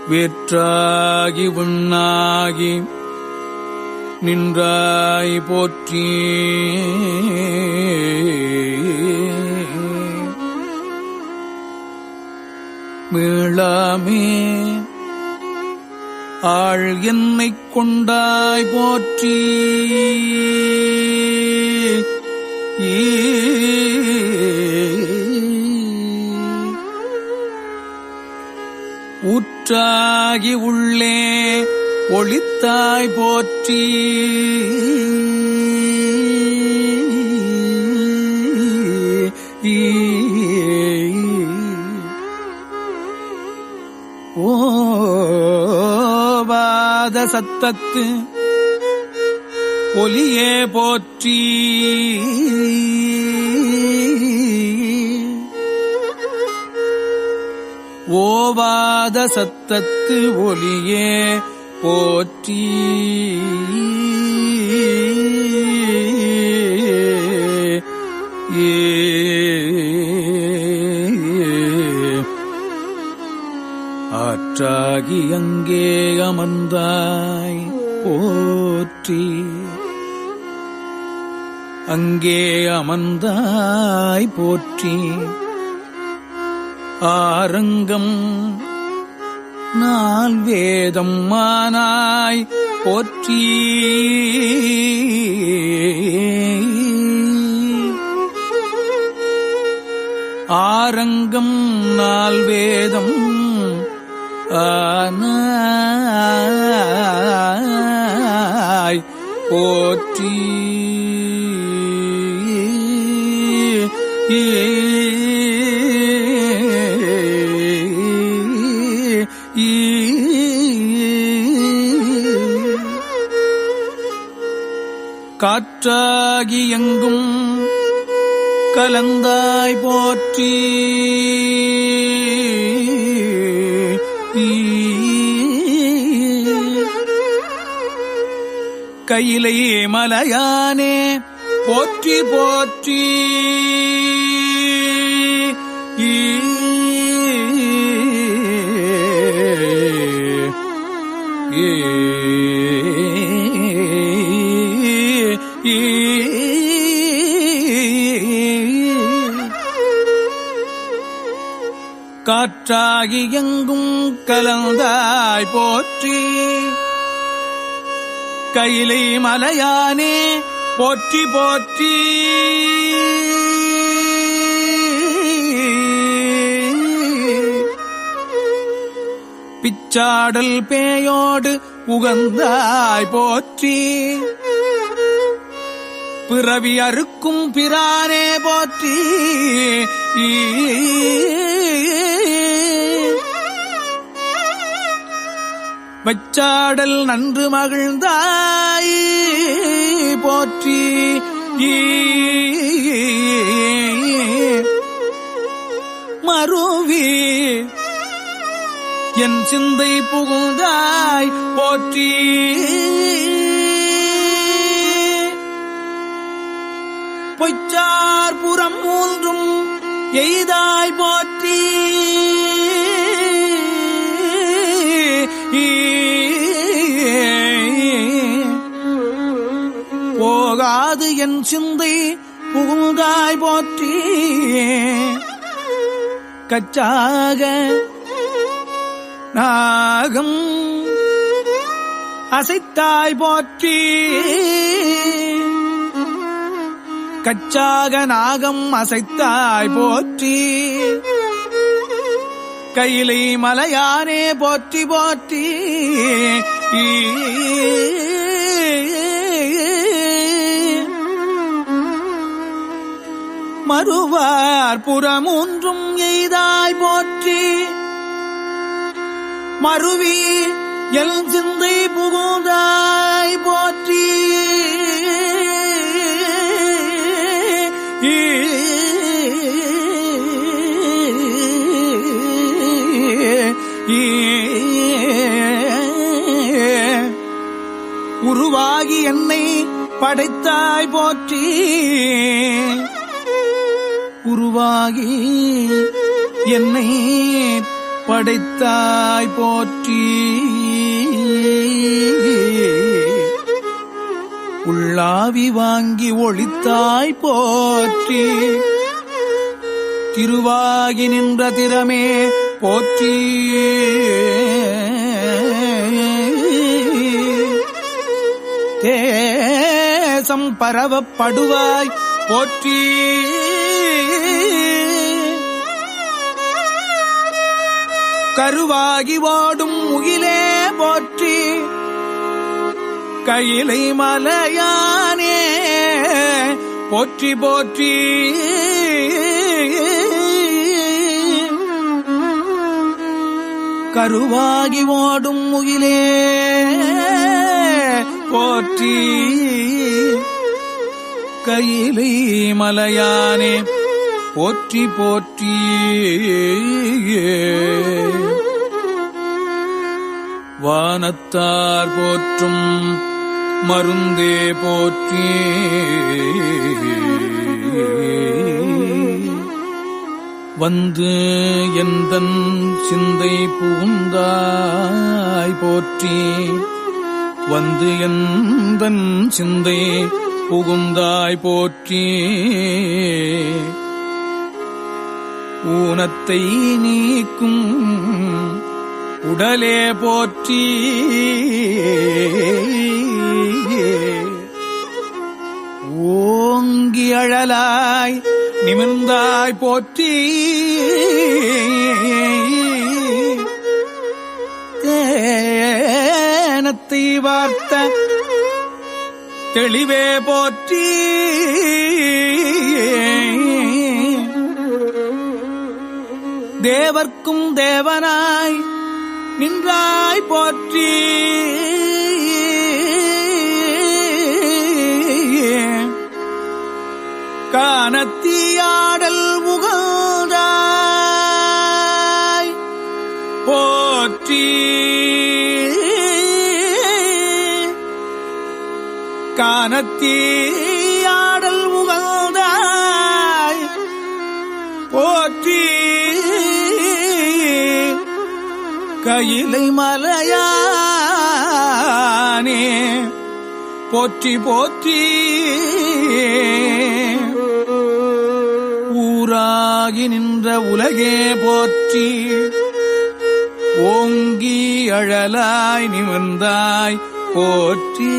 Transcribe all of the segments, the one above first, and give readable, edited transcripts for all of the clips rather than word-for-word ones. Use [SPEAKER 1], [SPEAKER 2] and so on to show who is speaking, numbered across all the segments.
[SPEAKER 1] வேற்றாகி விண்ணாகி நின்றாய் போற்றி. மீளாமே ஆள் என்னைக் கொண்டாய் போற்றி. ஊற்றாகி உள்ளே ஒளித்தாய் போற்றி. ஓவாத சத்தத்து ஒலியே போற்றி. ஓவாத சத்தத்து ஒலியே போற்றி. ஆற்றாகி அங்கே அமர்ந்தாய் போற்றி. அங்கே அமர்ந்தாய் போற்றி. ஆரங்கம் நால் வேதம் மானாய் போற்றி. ஆரங்கம் நால் வேதம் ஆனாய் போற்றி. காற்றாகி எங்கும் கலந்தாய் போற்றி. கையிலை மலையானே போற்றி போற்றி. காற்றாகி எங்கும் கலந்தாய் போற்றி. கையிலை மலையானே போற்றி போற்றி. பிச்சாடல் பேயோடு உகந்தாய் போற்றி. பிறவி அறுக்கும் பிரானே போற்றி. வச்சாடல் நன்று மகிழ்ந்தாய் போற்றி. மருவி என் சிந்தை புகுந்தாய் போற்றி. பொய்ச்சார் புறம் மூன்றும் எய்தாய் போற்றி. போகாது என் சிந்தை புகுந்தாய் போற்றி. கச்சாக நாகம் அசைத்தாய் போற்றி. கச்சாக நாகம் அசைத்தாய் போற்றி. கையிலை மலையானே போற்றி போற்றி. மறுவார் புறமூன்றும் எய்தாய் போற்றி. மருவி எல் சிந்தை புகுந்தாய் போற்றி. உருவாகி என்னை படைத்தாய் போற்றி. உருவாகி என்னை படைத்தாய் போற்றி. உள்ளாவி வாங்கி ஒளித்தாய் போற்றி. திருவாகி நின்ற திறமே போற்றி. தேசம் பரவப்படுவாய் போற்றி. கருவாகி ஓடும் முகிலே போற்றி. கையிலை மலையானே போற்றி போற்றி. கருவாகி ஓடும் முகிலே போற்றி. கையிலை மலையானே போற்றி போற்றி. வானத்தார் போற்றும் மருந்தே போற்றி. வந்து எந்தன் சிந்தை புகுந்தாய் போற்றி. வந்து எந்தன் சிந்தை புகுந்தாய் போற்றி. ஊனத்தை நீக்கும் உடலே போற்றி. ஓங்கி அழலாய் நிமிர்ந்தாய் போற்றி. தேனத்தை வார்த்த தெளிவே போற்றி. தேவர்க்கும் தேவனாய் நின்றாய் போற்றி. கானத்தியாடல் உகழ்ந்தாய் போற்றி. கானத்தியாடல் உகழ்ந்தாய் போற்றி. கையிலை மலையானே போற்றி போற்றி. ஊராகி நின்ற உலகே போற்றி. ஓங்கி அழலாய் நிமிர்ந்தாய் போற்றி.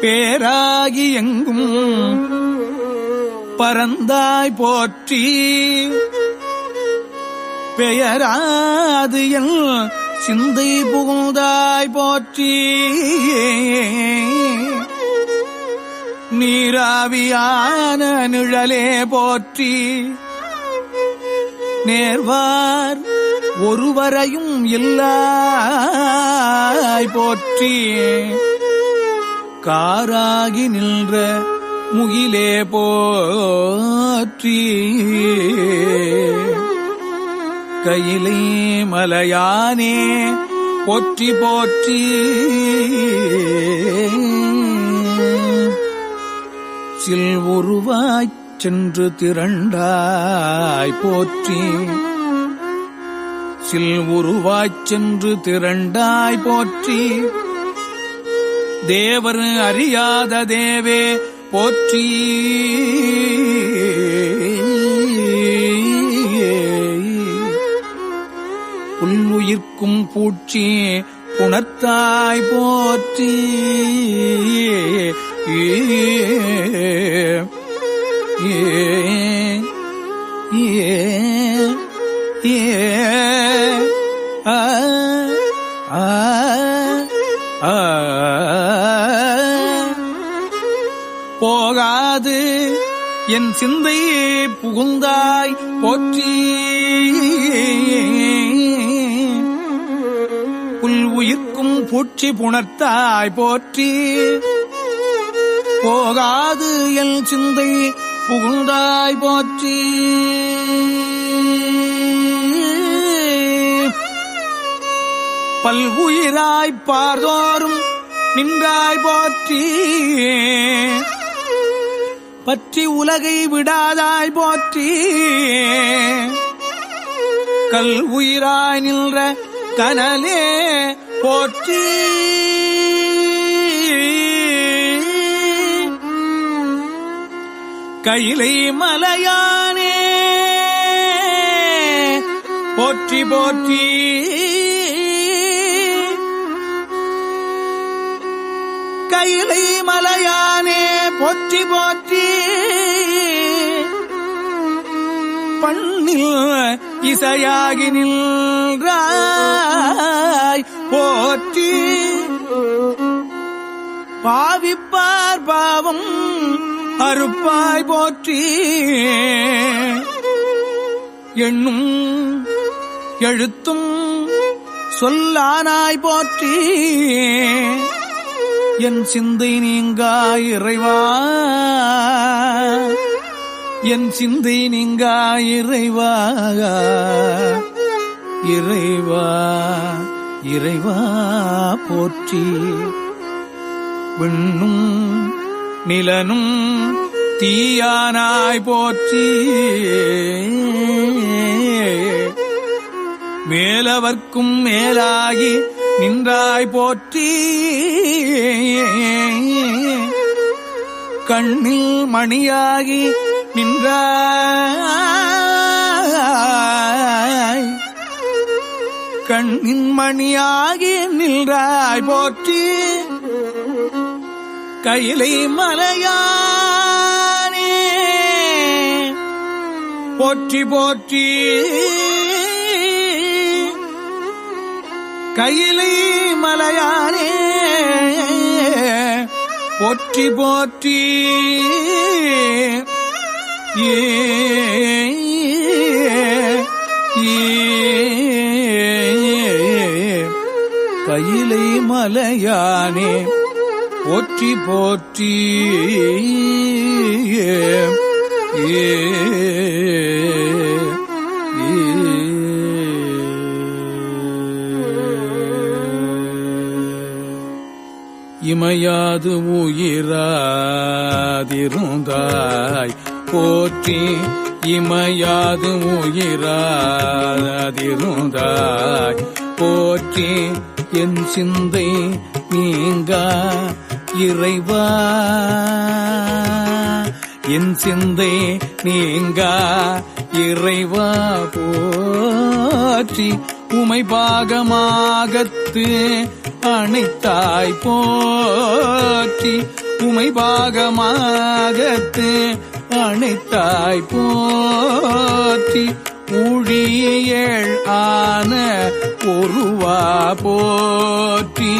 [SPEAKER 1] பேராகி எங்கும் பரந்தாய் போற்றி. பெயராது என் சிந்தை புகுந்தாய் போற்றி. நீராவியான நிழலே போற்றி. நேர்வார் ஒருவரையும் இல்லாய் போற்றி. காராகி நின்ற முகிலே போற்றி. கையிலை மலையானே போற்றி போற்றி. சில்வுருவாய்ச் சென்று திரண்டாய் போற்றி. சில்வுருவாய்ச் சென்று திரண்டாய் போற்றி. தேவர் அறியாத தேவே போற்றி. புல்லுயிர்க்கும் பூச்சி புணர்த்தாய் போற்றி. போகாது என் சிந்தை புகுந்தாய் போற்றி. புல் உயிர்க்கும் பூச்சி புணர்த்தாய் போற்றி. போகாது என் சிந்தை புகுந்தாய் போற்றி. பல்வுயிராய்ப் பார்தோறும் நின்றாய் போற்றி. பற்றி உலகை விடாதாய் போற்றி கல் உயிராய் நின்ற கனலே போற்றி கையிலை மலையானே போற்றி போற்றி கையிலை மலையானே போற்றி போற்றி பண்ணில் இசையாகி நின்றாய் போற்றி பாவிப்பார் பாவம் அறுப்பாய் போற்றி எண்ணும் எழுத்தும் சொல்லானாய் போற்றி என் சிந்தை நீங்கா இறைவா என் சிந்தை நீங்கா இறைவா இறைவா இறைவா போற்றி விண்ணும் நிலனும் தீயானாய் போற்றி மேலவர்க்கும் மேலாகி நின்றாய் போற்றி கண்ணில் மணியாகி நின்றாய் கண்ணின் மணியாகி நின்றாய் போற்றி கையிலை மலையானே போற்றி போற்றி கையிலை மலையானே போற்றி போற்றி கையிலை மலையானே போற்றி போற்றி இமையாது உயிராதிருந்தாய் போற்றி இமையாது உயிராதிருந்தாய் போற்றி என் சிந்தை நீங்கா இறைவா என் சிந்தை நீங்கா இறைவா போற்றி உமை பாகமாகத்து அணைத்தாய் போற்றி உமை பாகமாகத்து அணைத்தாய் போற்றி ஊழியேழ் ஆன ஒருவா போற்றி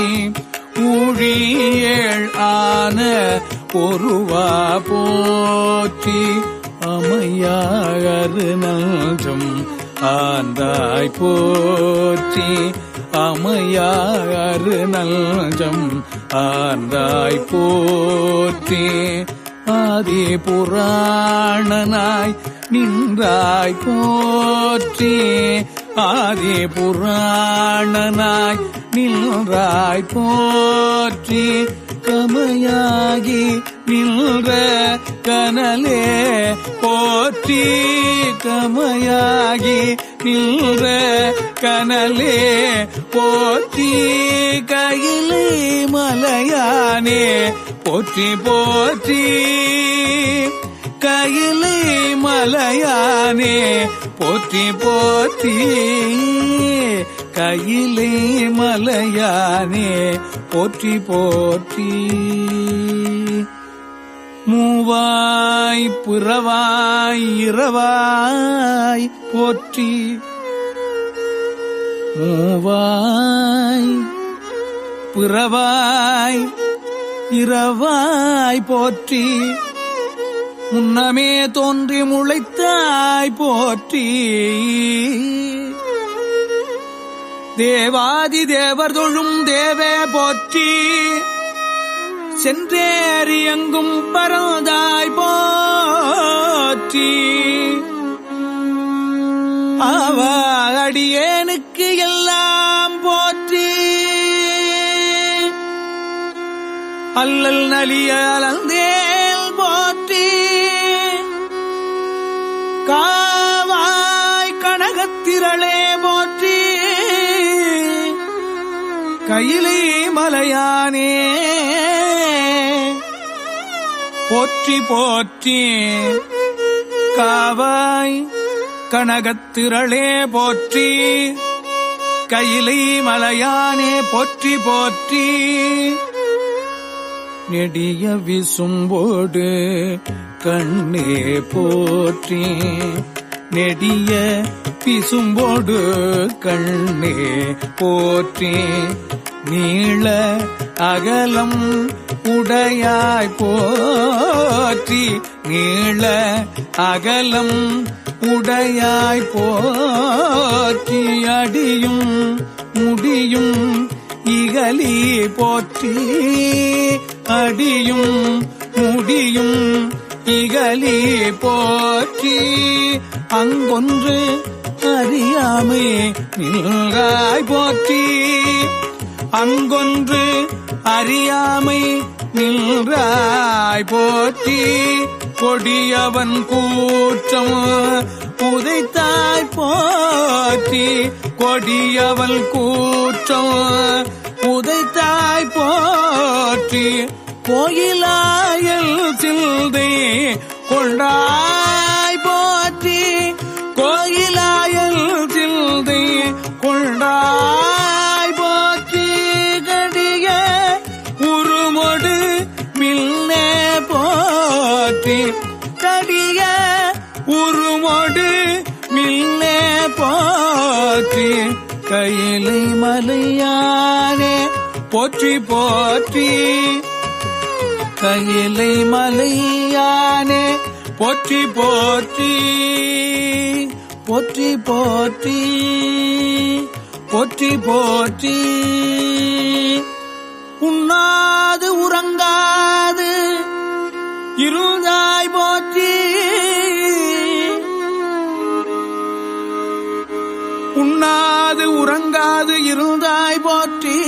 [SPEAKER 1] ஊழியேழ் ஆன ஒருவா போற்றி அமையாகரு நல்கம் ஆந்தாய் போற்றி அமையாகரு நல்கம் ஆந்தாய் போற்றி ஆதி புராணனாய் நின்றாய் போற்றி ஆதி புராணனாய் நின்றாய் போற்றி கமையாகி நின்ற கனலே போற்றி கமையாகி நின்ற கனலே போற்றி கையிலை மலையானே போற்றி போற்றி கையிலை மலையானே போற்றி போற்றி கையிலை மலையானே போற்றி போற்றி மூவாய் புறவாய் இரவாய் போற்றி மூவாய் பிறவாய் இரவாய் போற்றி முன்னமே தோன்றி முளைத்தாய் போற்றி தேவாதி தேவர் தொழும் தேவே போற்றி சென்றேறி எங்கும் பரந்தாய் போற்றி அவ அடியேனுக்கு எல்லாம் போற்றி அல்லல் நலிய அலந்தேல் போற்றி காவாய் கனகத்திரளே போற்றி கையிலை மலையானே போற்றி போற்றி காவாய் கனகத்திரளே போற்றி கையிலை மலையானே போற்றி போற்றி நெடிய விசும்போடு கண்ணே போற்றி நெடிய பிசும்போடு கண்ணே போற்றி நீள அகலம் உடையாய் போற்றி நீள அகலம் உடையாய் போற்றி அடியும் முடியும் இகலி போற்றி அடியும் முடியும் இகலி போற்றி அங்கொன்று அறியாமை நின்றாய் போற்றி அங்கொன்று அறியாமை நின்றாய் போற்றி கொடியவன் கூற்றம் உதைத்தாய் போற்றி கொடியவன் கூற்றம் உதைத்தாய் போற்றி கோயிலாயல் சிந்தை கொண்டாய் போற்றி கோயிலாயல் சிந்தை கொண்டாய் போற்றி கடிய உருமொடு மில்னே போற்றி கடிய உருமொடு மில்னே போற்றி கையிலை மலையானே போற்றி போற்றி கையிலை மலையானே போற்றி போற்றி போற்றி போற்றி போற்றி போற்றி உண்ணாது உறங்காது இருந்தாய் போற்றி உண்ணாது உறங்காது இருந்தாய் போற்றி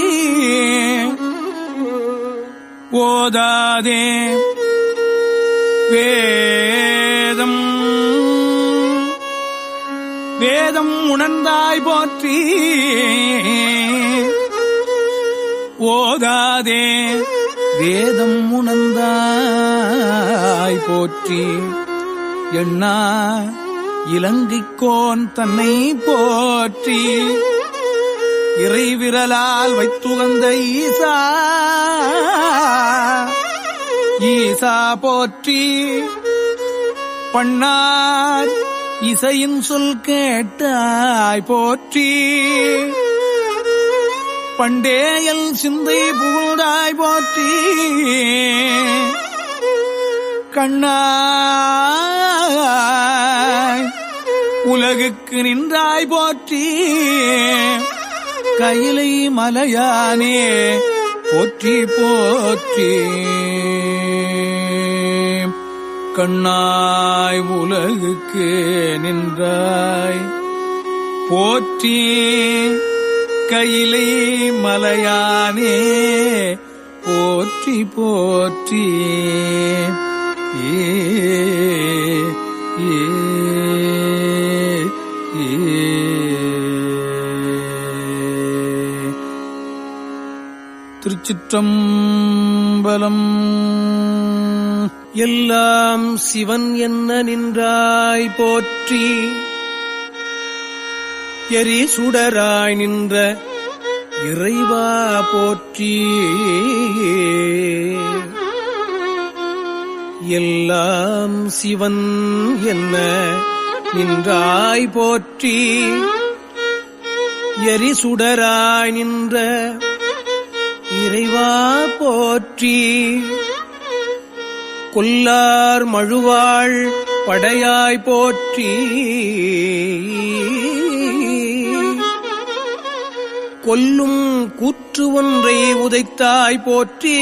[SPEAKER 1] ஓதாதே வேதம் வேதம் உணர்ந்தாய் போற்றி ஓதாதே வேதம் உணர்ந்தாய் போற்றி எண்ணா இலங்கைக்கோன் தன்னை போற்றி இறைவிரலால் வைத்துகந்த ஈசா ஈசா போற்றி பண்ணார் இசையின் சொல் கேட்டாய் போற்றி பண்டேயல் சிந்தை புகழ்ந்தாய் போற்றி கண்ணாய் உலகுக்கு நின்றாய் போற்றி கையிலை மலையானே போற்றி போற்றி கண்ணாய் உலகுக்கு நின்றாய் போற்றி கையிலை மலையானே போற்றி போற்றி திருச்சிற்றம்பலம். எல்லாம் சிவன் என்ன நின்றாய் போற்றி எரி சுடராய் நின்ற இறைவா போற்றி எல்லாம் சிவன் என்ன நின்றாய் போற்றி எரி சுடராய் நின்ற இறைவா போற்றி கொல்லார் மழுவாள் படையாய் போற்றி கொல்லும் கூற்று ஒன்றை உதைத்தாய் போற்றி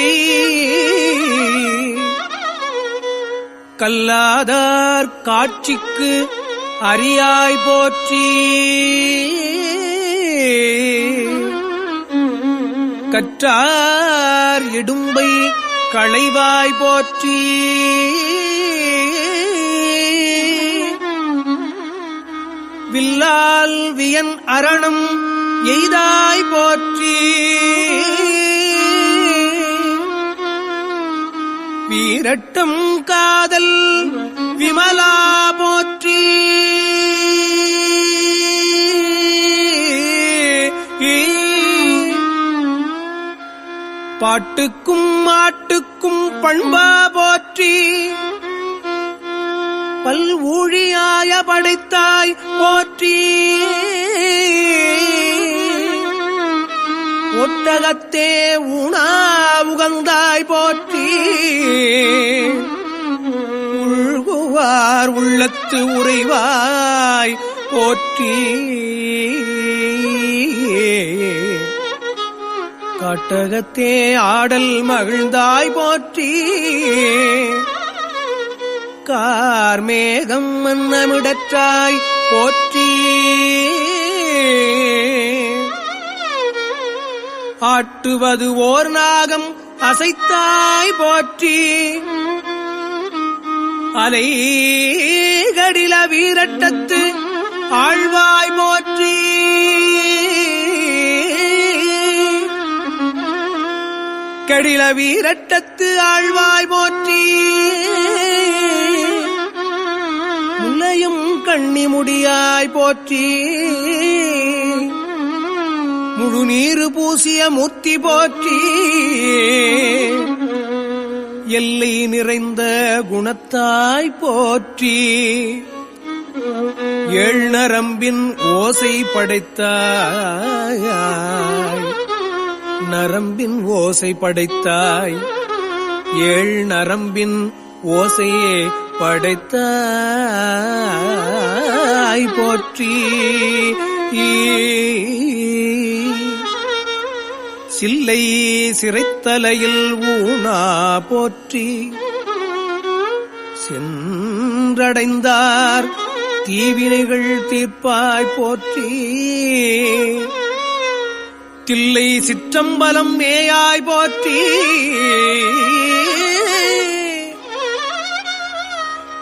[SPEAKER 1] கல்லாதார் காட்சிக்கு அறியாய் போற்றி கற்றார் இடும்பை களைவாய் போற்றி வில்லால் வியன் அரணம் எய்தாய் போற்றி. வீரட்டம் காதல் விமலா போற்றி. பாட்டுக்கும் மாட்டுக்கும் பண்பா போற்றி. பல் ஊழியாய படைத்தாய் போற்றி. ஒட்டகத்தே உணா உகந்தாய் போற்றி. உள்குவார் உள்ளத்து உறைவாய் போற்றி. காட்டகத்தே ஆடல் மகிழ்ந்தாய் போற்றி. கார்மேகம் மன்னமிடற்றாய் போற்றி. ஆட்டுவது ஓர் நாகம் அசைத்தாய் போற்றி. அலைகடில வீரட்டத்து ஆழ்வாய் போற்றி. கடில வீரட்டத்து ஆழ்வாய் போற்றி. முல்லையும் கண்ணி முடியாய் போற்றி. முழுநீரு பூசிய மூர்த்தி போற்றி. எல்லை நிறைந்த குணத்தாய் போற்றி. ஏழ் நரம்பின் ஓசை படைத்தாய். நரம்பின் ஓசை படைத்தாய். ஏழ் நரம்பின் ஓசையே படைத்தாய் போற்றி. சில்லை சிறைத்தலையில் ஊனா போற்றி. சென்றடைந்தார் தீவினைகள் தீர்ப்பாய் போற்றி. தில்லை சிற்றம்பலம் மேயாய் போற்றி.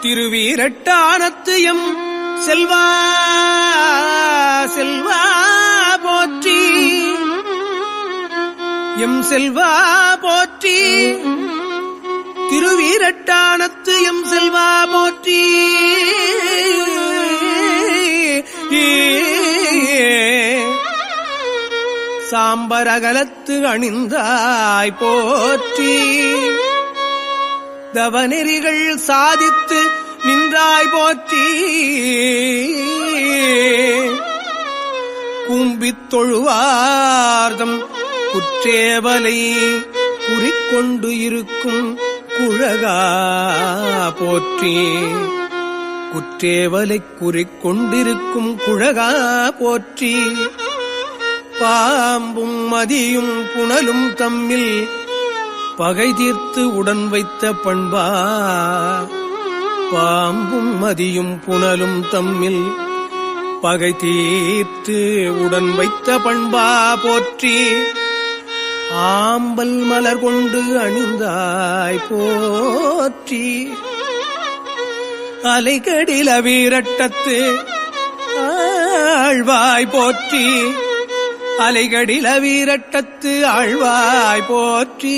[SPEAKER 1] திருவீரட்டானத்து எம் செல்வா செல்வா போற்றி. எம் செல்வா போற்றி. திருவீரட்டானத்து எம் செல்வா போற்றி. சாம்பரகலத்து அணிந்தாய் போற்றி. தவநெறிகள் சாதித்து நின்றாய் போற்றி. கும்பித் தொழுவார்தம் குற்றேவலை குறிக்கொண்டு இருக்கும் குழகா போற்றி. குற்றேவலை குறிக்கொண்டிருக்கும் குழகா போற்றி. பாம்பும் மதியும் புனலும் தம்மில் பகை தீர்த்து உடன் வைத்த பண்பா. பாம்பும் மதியும் புனலும் தம்மில் பகை தீர்த்து உடன் வைத்த பண்பா போற்றி. ஆம்பல் மலர் கொண்டு அணிந்தாய் போற்றி. அலைகடில வீரட்டத்து ஆழ்வாய் போற்றி. அலைகடில வீரட்டத்து ஆழ்வாய் போற்றி.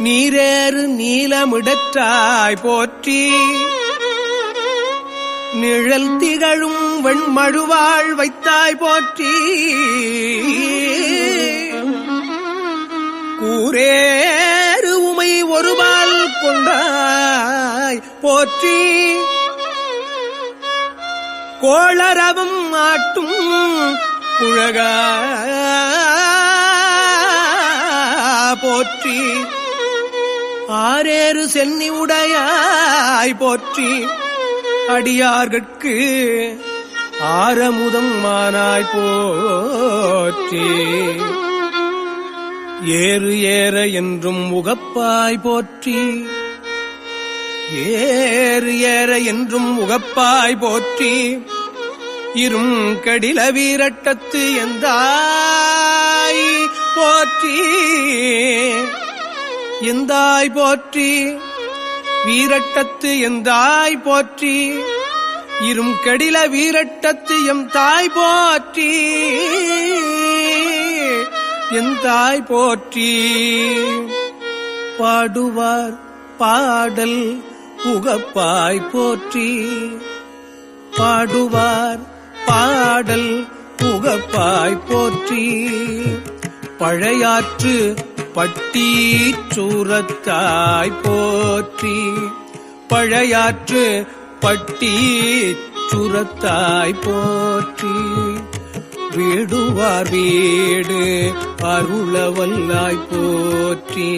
[SPEAKER 1] நீரேறு நீலமிடற்றாய் போற்றி. நிழல் திகழும் வெண்மழுவாள் வைத்தாய் போற்றி. கூரேறு உமை ஒருபால் கொண்டாய் போற்றி. கோளரவும் ஆட்டும் குழகா போற்றி. ஆரேறு சென்னி உடையாய் போற்றி. அடியார்கட்கு ஆரமுதம் மானாய் போற்றி. ஏறு ஏற என்றும் உகப்பாய் போற்றி. ஏறு ஏற என்றும் உகப்பாய் போற்றி. இரும் கடில வீரட்டத்து எந்தாய் போற்றி. எந்தாய் போற்றி. வீரட்டத்து எந்தாய் போற்றி. இரும் கெடில வீரட்டத்து எம் தாய் போற்றி என் தாய் போற்றி. பாடுவார் பாடல் உகப்பாய் போற்றி பாடுவார் பாடல் உகப்பாய் போற்றி. பழையாற்று பட்டி சூரத்தாய் போற்றி பழையாற்று பட்டி சூரத்தாய் போற்றி. வீடுவார் வீடு அருளவல்லாய் போற்றி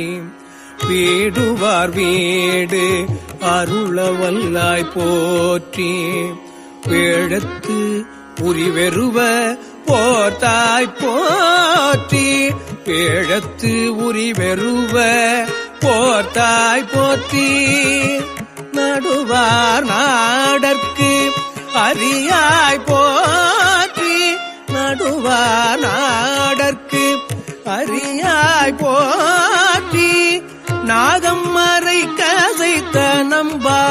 [SPEAKER 1] வீடுவார் வீடு அருளவல்லாய் போற்றி. வேழத்து உரிவெருவ போர்த்தாய் போற்றி வேழத்து உரிவெருவ போர்த்தாய் போற்றி. நடுவார் நாடற்கு அரியாய் போற்றி நடுவார் நாடற்கு அரியாய் போற்றி. நாகம் மறை கசைத்த நம்பா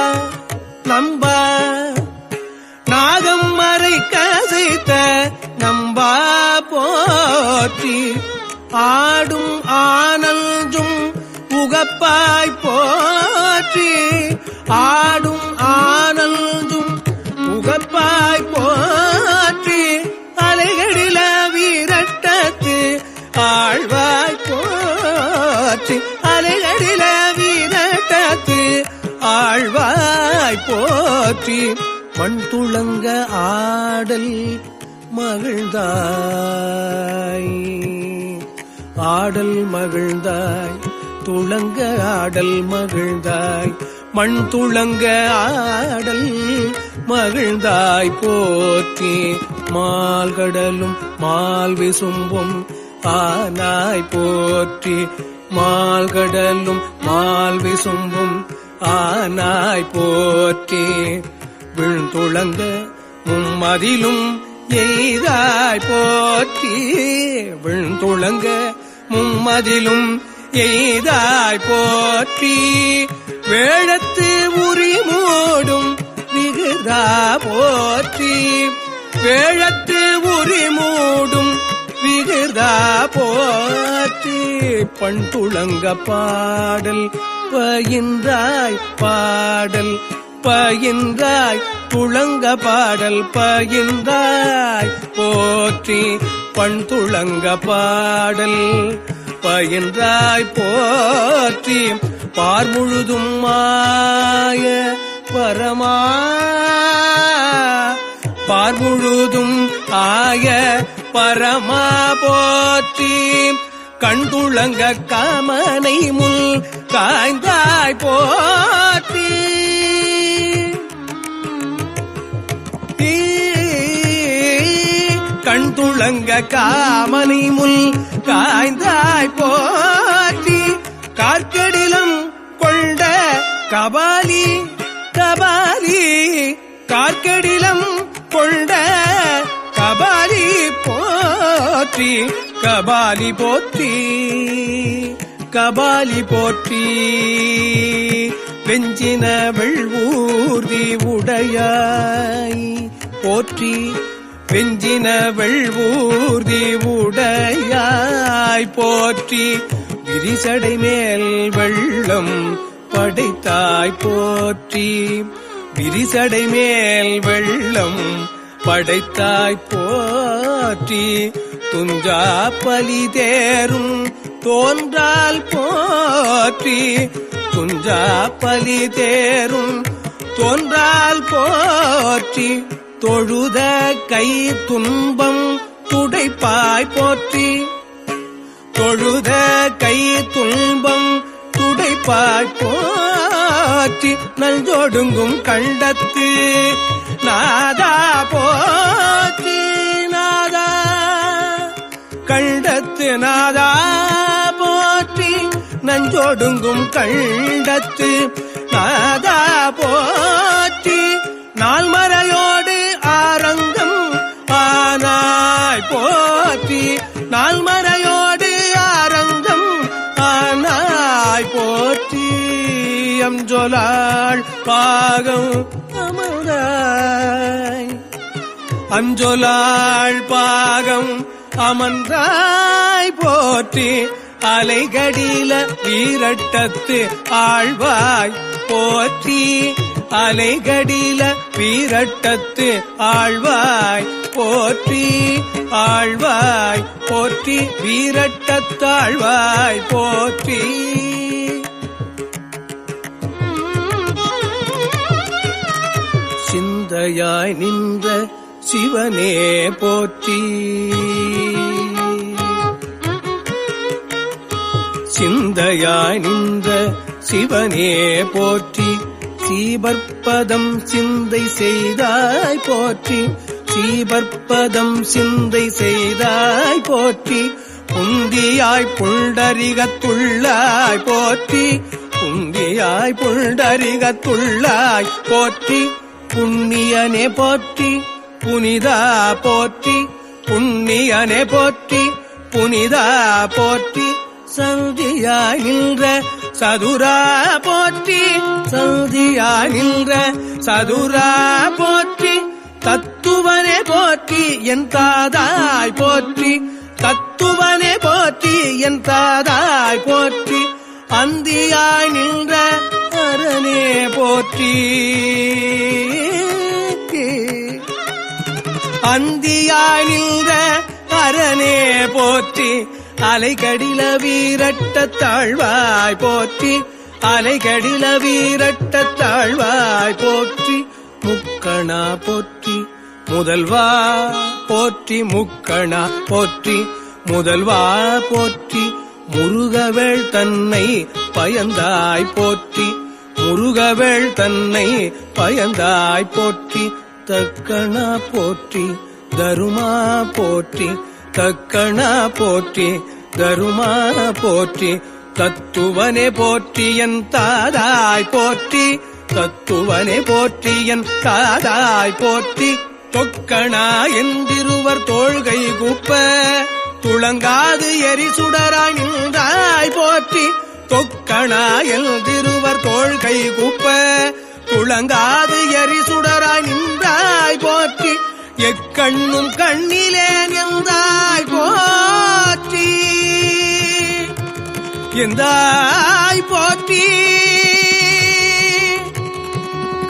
[SPEAKER 1] நாகம் மறை கசைத்த நம்பா போற்றி. ஆடும் ஆனல்ஜும் உகப்பாய் போற்றி ஆடும் ஆனல்ஜும் உகப்பாய் போற்றி. அலைகளில வீரட்டத்து ஆழ்வாய் போற்றி அலைகளில வீரட்டத்து ஆழ்வாய் போற்றி. மண் துளங்க ஆடல் மகிழ்ந்தாய் ஆடல் மகிழ்ந்தாய் துளங்க ஆடல் மகிழ்ந்தாய் மண் துளங்க ஆடல் மகிழ்ந்தாய் போற்றி. மால்கடலும் மால் விசும்பும் ஆனாய் போற்றி மால்கடலும் மால் விசும்பும் ஆனாய் போற்றி. விழுந்துளங்க மும்மதிலும் எய்தாய் போற்றி விழுந்துளங்க மும்மதிலும் எய்தாய் போற்றி. வேழத்து உரி மூடும் விகுதா போற்றி வேழத்து உரி மூடும் விகுதா போற்றி. பண் துளங்க பாடல் பயின்றாய் பாடல் பயின்றாய் துளங்க பாடல் பயின்றாய் போற்றி. பண் துளங்க பாடல் பயின்றாய் போற்றி. பார்முழுதும் மாய பரமா பார்முழுதும் ஆய பரமா போற்றி. கண்துளங்க காமனை முள் காய்ந்தாய் போற்றி கண்துளங்க காமனை முள் காய்ந்தாய் போற்றி. கார்க்கடிலம் கொண்ட கபாலி கபாலி கார்க்கடிலம் கொண்ட கபாலி போற்றி கபாலி போற்றி கபாலி போற்றி. வெஞ்சின வெள்வூர்தி உடையாய் போற்றி வெஞ்சின வெள்வூர்தி உடையாய் போற்றி. விரிசடை மேல் வெள்ளம் படைத்தாய் போற்றி விரிசடை மேல் வெள்ளம் படைத்தாய் போற்றி. துஞ்சா பலி தேரும் தோன்றால் போற்றி துஞ்சா பலி தேரும் தோன்றால் போற்றி. தொழுத கை துன்பம் துடைப்பாய் போற்றி தொழுத கை துன்பம் துடைப்பாய் போற்றி. நல்ஜோடுங்கும் கண்டத்து நாதா போற்றி நாதா கண்டத்து நாதா போற்றி. நஞ்சோடுங்கும் கண்டத்து நாதா போற்றி. நால்மறையோடு ஆரங்கம் ஆனாய் போற்றி நால்மறையோடு ஆரங்கம் ஆனாய் போற்றி. அம்ஜொலாள் பாகம் அமர்ந்தாய் அஞ்சொலாள் பாகம் அமர்ந்தாய் போற்றி அலைகடில வீரட்டத்து ஆழ்வாய் போற்றி அலைகடில வீரட்டத்து ஆழ்வாய் போற்றி ஆழ்வாய் போற்றி வீரட்டத்தாழ்வாய் போற்றி. சிந்தையாய் நின்ற சிவனே போற்றி சிந்தையாய் நின்ற சிவனே போற்றி சீபற்பதம் சிந்தை செய்தாய் போற்றி சீபற்பதம் சிந்தை செய்தாய் போற்றி புந்தியாய் புண்டரிகத்துள்ளாய் போற்றி புந்தியாய் புண்டரிகத்துள்ளாய் போற்றி புண்ணியனே போற்றி புனிதா போற்றி புண்ணியனே போற்றி புனிதா போற்றி சந்தியாய் நின்ற சதுரா போற்றி சந்தியாய் நின்ற சதுரா போற்றி தத்துவனே போற்றி என் தாதாய் போற்றி தத்துவனே போற்றி என் தாதாய் போற்றி அந்தியாய் நின்ற அரணே போற்றி அந்தியாய் நின்ற அரணே போற்றி அலைகடில வீரட்டத்தாழ்வாய் போற்றி அலைகடில வீரட்டத்தாழ்வாய் போற்றி முக்கணா போற்றி முதல்வா போற்றி முக்கணா போற்றி முதல்வா போற்றி முருகவேள் தன்னை பயந்தாய் போற்றி முருகவேள் தன்னை பயந்தாய் போற்றி தக்கணா போற்றி தருமா போற்றி தக்கணா போற்றி தருமா போற்றி தத்துவனே போற்றி என் தாதாய் போற்றி தத்துவனே போற்றி என் தாதாய் போற்றி தொக்கணா என்றிருவர் தோள்கை குப்ப துளங்காது எரிசுடராய் நின்றாய் போற்றி தொக்கணா என்றிருவர் தோள்கை குப்ப துளங்காது எரிசுடராய் நின்றாய் போற்றி எக்கண்ணும் கண்ணிலே நின்றாய் போற்றி எந்தாய் போற்றி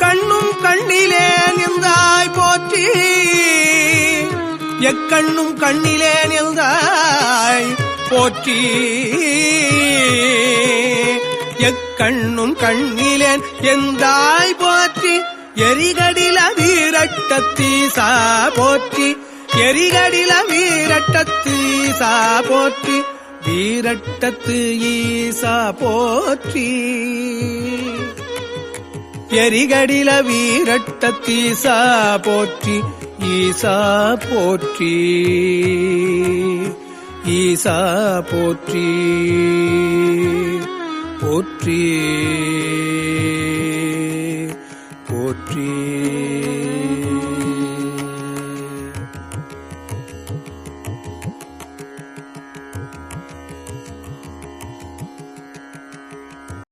[SPEAKER 1] கண்ணும் கண்ணிலே நின்றாய் போற்றி எக்கண்ணும் கண்ணிலே நின்றாய் போற்றி எக்கண்ணும் கண்ணிலே எந்தாய் போற்றி எரிகடில வீரட்டத்தீசா போற்றி எரிகடில வீரட்டத்தீசா போற்றி வீரட்டத்து ஈசா போற்றி எரிகடில வீரட்டத்தீசா போற்றி ஈசா போற்றி ஈசா போற்றி போற்றி போற்றி